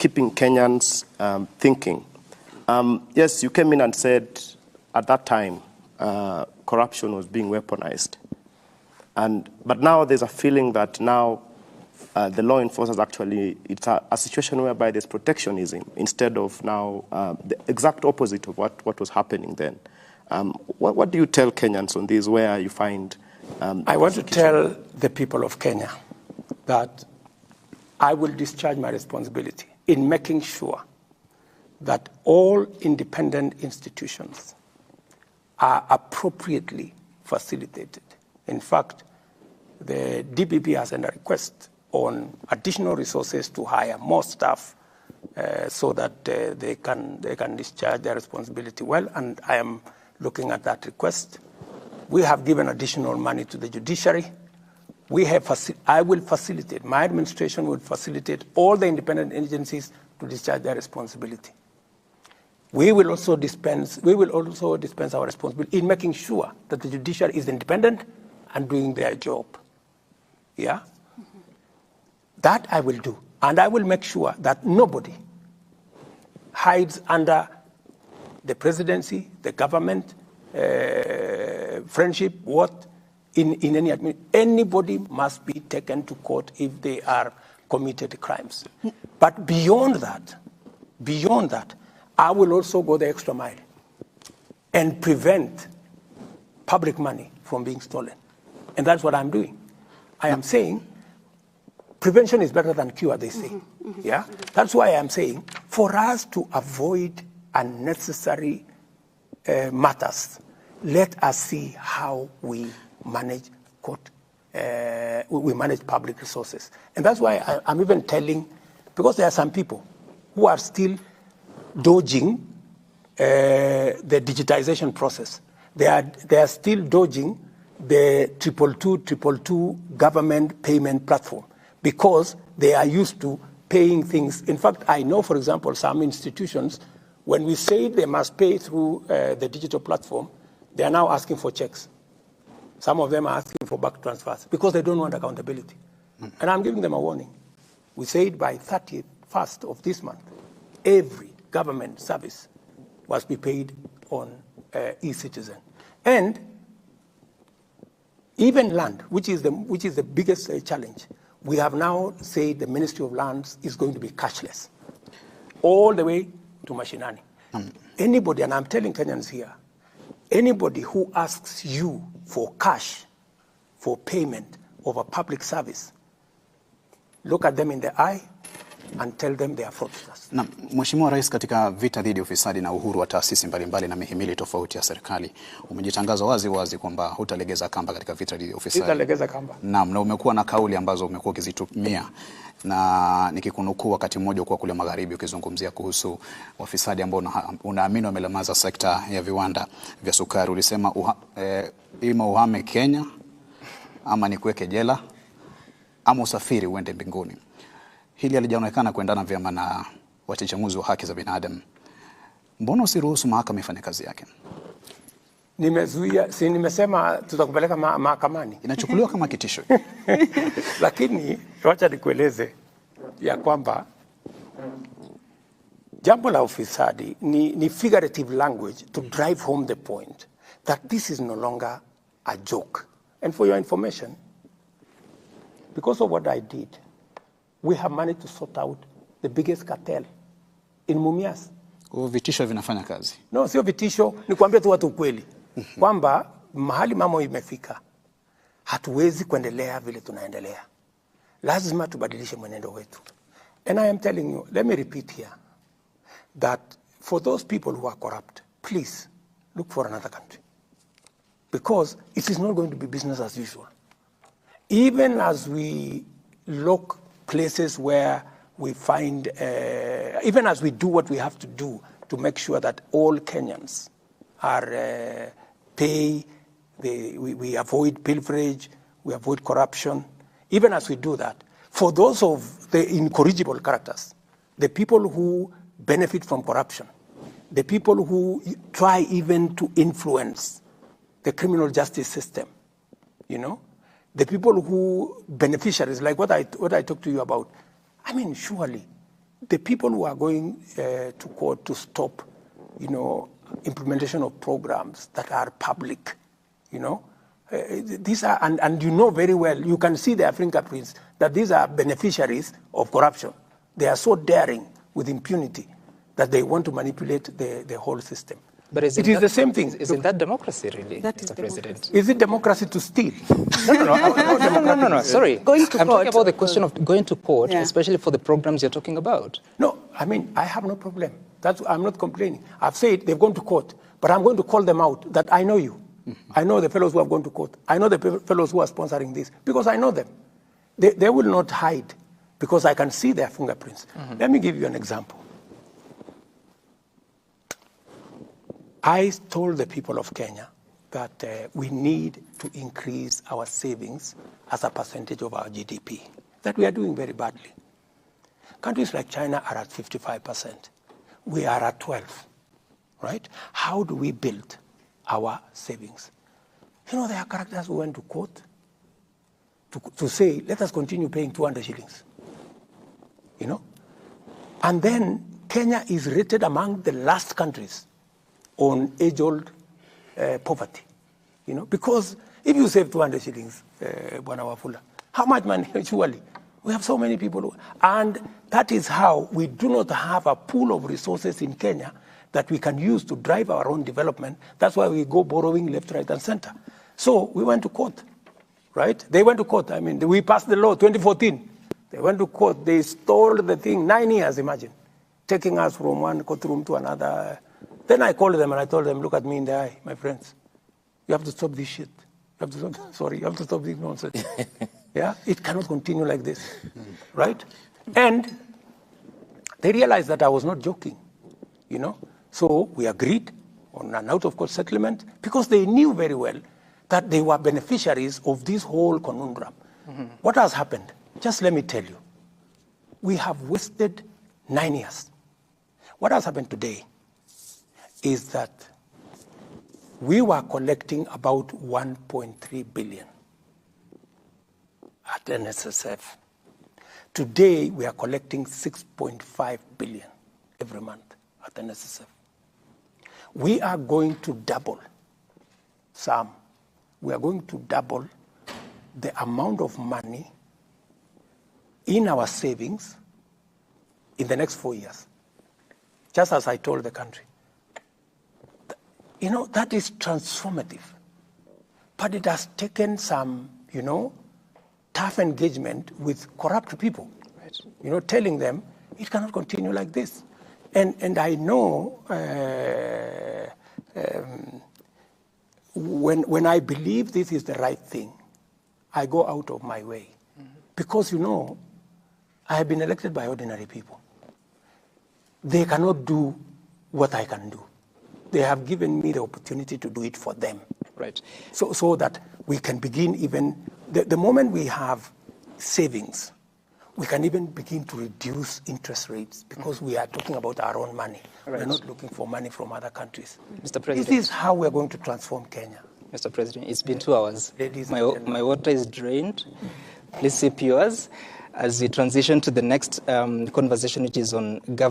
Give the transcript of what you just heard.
keeping Kenyans thinking. Yes, you came in and said at that time corruption was being weaponized. But now there's a feeling that now the law enforcers actually, it's a situation whereby there's protectionism instead of now the exact opposite of what was happening then. What do you tell Kenyans on this, where you find... I want to tell the people of Kenya that I will discharge my responsibility in making sure that all independent institutions are appropriately facilitated. In fact, the DPP has sent a request on additional resources to hire more staff so that they can discharge their responsibility well, and I am looking at that request. We have given additional money to the judiciary. I will facilitate, my administration will facilitate all the independent agencies to discharge their responsibility. We will also dispense our responsibility in making sure that the judiciary is independent and doing their job. Yeah? Mm-hmm. That I will do. And I will make sure that nobody hides under the presidency, the government, friendship, in any anybody must be taken to court if they are committed crimes. But beyond that, I will also go the extra mile and prevent public money from being stolen. And that's what I'm doing. I am saying prevention is better than cure, they say. Mm-hmm, mm-hmm, yeah? Mm-hmm. That's why I'm saying for us to avoid unnecessary matters, let us see how we manage we manage public resources. And that's why I'm even telling, because there are some people who are still dodging the digitization process. They are still dodging the 222 government payment platform because they are used to paying things. In fact, I know, for example, some institutions, when we say they must pay through the digital platform, they are now asking for checks. Some of them are asking for back transfers because they don't want accountability. Mm. And I'm giving them a warning. We said by 31st of this month, every government service must be paid on e-citizen. And even land, which is the biggest challenge, we have now said the Ministry of Lands is going to be cashless, all the way to Mashinani. Anybody, and I'm telling Kenyans here, anybody who asks you for cash for payment of a public service, look at them in the eye and tell them they are fraudsters. Na Mheshimiwa Rais, katika vita dhidi ya ufisadi na uhuru wa taasisi mbalimbali na mihimili tofauti ya serikali, umejitangaza wazi kwamba hutalegeza kamba katika vita dhidi ya ufisadi. Hutalegeza kamba. Naam, na umekuwa na kauli ambazo umekuwa ukizitumia, na nikikunukuu wakati mmoja kwa kule magharibi ukizungumzia kuhusu wafisadi ambao unaamini wamelemaza sekta ya viwanda vya sukari. Ulisema ima uhame Kenya ama nikuweke jela ama usafiri uende mbinguni. Hili halijaonekana kuendana vyema na wachechemuzi wa haki za binadamu. Mbona usiruhusu mahakama ifanye kazi yake? Nimezuia, nimesema tutakupeleka mahakamani. Inachukuliwa kama kitisho. Lakini wacha nikueleze ya kwamba jambo la ufisadi ni figurative language to drive home the point that this is no longer a joke. And for your information, because of what I did, we have managed to sort out the biggest cartel in Mumias. Vitisho vinafanya kazi? No, sio vitisho, ni kuambia tu watu ukweli. Kwamba mahali mambo imefika, hatuwezi kuendelea vile tunaendelea. Lazima tubadilishe mwenendo wetu. And I am telling you, let me repeat here, that for those people who are corrupt, please look for another country. Because it is not going to be business as usual. Even as we look places where we find, even as we do what we have to do to make sure that all Kenyans are we avoid pilferage, we avoid corruption. Even as we do that, for those of the incorrigible characters, the people who benefit from corruption, the people who try even to influence the criminal justice system, you know, the people who beneficiaries, like what I talked to you about. I mean, surely the people who are going to court to stop, implementation of programs that are public, these are, and you know very well, you can see their fingerprints, that these are beneficiaries of corruption. They are so daring with impunity that they want to manipulate the whole system. But it is the same thing. Isn't that democracy, really, Mr. President? Is it democracy to steal? No. Sorry. Going to I'm court. talking about the question of going to court, especially for the programs you're talking about. No, I mean, I have no problem. I'm not complaining. I've said they've gone to court, but I'm going to call them out that I know you. Mm-hmm. I know the fellows who have gone to court. I know the fellows who are sponsoring this, because I know them. They will not hide, because I can see their fingerprints. Mm-hmm. Let me give you an example. I told the people of Kenya that we need to increase our savings as a percentage of our GDP, that we are doing very badly. Countries like China are at 55%. We are at 12, right? How do we build our savings? There are characters who went to court to say, let us continue paying 200 shillings, And then Kenya is rated among the last countries on age-old poverty, because if you save 200 shillings, Bwana Wafula, how much money, surely? We have so many people, and that is how we do not have a pool of resources in Kenya that we can use to drive our own development. That's why we go borrowing left, right, and center. So we went to court, right? They went to court. I mean, we passed the law 2014. They went to court. They stole the thing, 9 years, imagine, taking us from one courtroom to another. Then I called them and I told them, look at me in the eye, my friends. You have to stop this shit. You have to stop this nonsense. It cannot continue like this, right? And they realized that I was not joking, So we agreed on an out-of-court settlement, because they knew very well that they were beneficiaries of this whole conundrum. Mm-hmm. What has happened? Just let me tell you. We have wasted 9 years. What has happened today is that we were collecting about 1.3 billion at NSSF. Today, we are collecting 6.5 billion every month at NSSF. We are going to double, Sam. We are going to double the amount of money in our savings in the next 4 years, just as I told the country. That is transformative. But it has taken some, tough engagement with corrupt people, right. Telling them it cannot continue like this. And I know when I believe this is the right thing, I go out of my way. Mm-hmm. Because, I have been elected by ordinary people. They cannot do what I can do. They have given me the opportunity to do it for them. Right. So that we can begin even, the moment we have savings, we can even begin to reduce interest rates, because we are talking about our own money. Right. We're not looking for money from other countries. Mr. President. This is how we're going to transform Kenya. Mr. President, it's been 2 hours. My water is drained. Please sip yours as we transition to the next conversation, which is on governance.